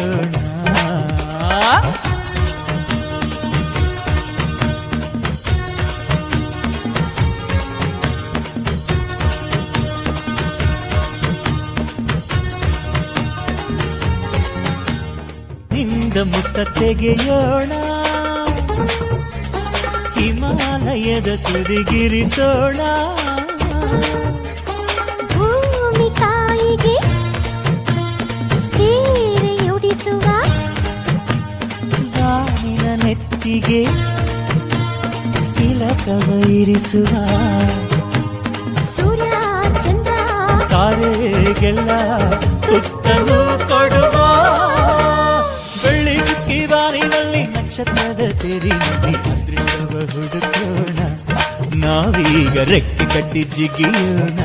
ಜಿಗಿಯೋಣ. ನಿಂದ ಮುತ್ತ ತೆಗೆಯೋಣ, ಹಿಮಾಲಯದ ತುದಿಗಿರಿಸೋಣ. ಭೂಮಿ ತಾಯಿಗೆ ಸೀರೆಯುಡಿಸುವ, ಬಾನಿನ ನೆತ್ತಿಗೆ ತಿಲಕವ ಇರಿಸುವ. ಸೂರ್ಯ ಚಂದ್ರ ತಾರೆಗೆಲ್ಲ ತುತ್ತಲು ಕೊಡುವ. ಬೆಳ್ಳಿ ಚುಕ್ಕಿ ಬಾನಿನಲ್ಲಿ ನಕ್ಷತ್ರದ ತೆರಿನಲ್ಲಿ ಅದೃಷ್ಟವ ಹುಡುಕೋಣ. ನಾವೀಗ ರೆಕ್ಕೆ ಕಟ್ಟಿ ಜಿಗಿಯೋಣ.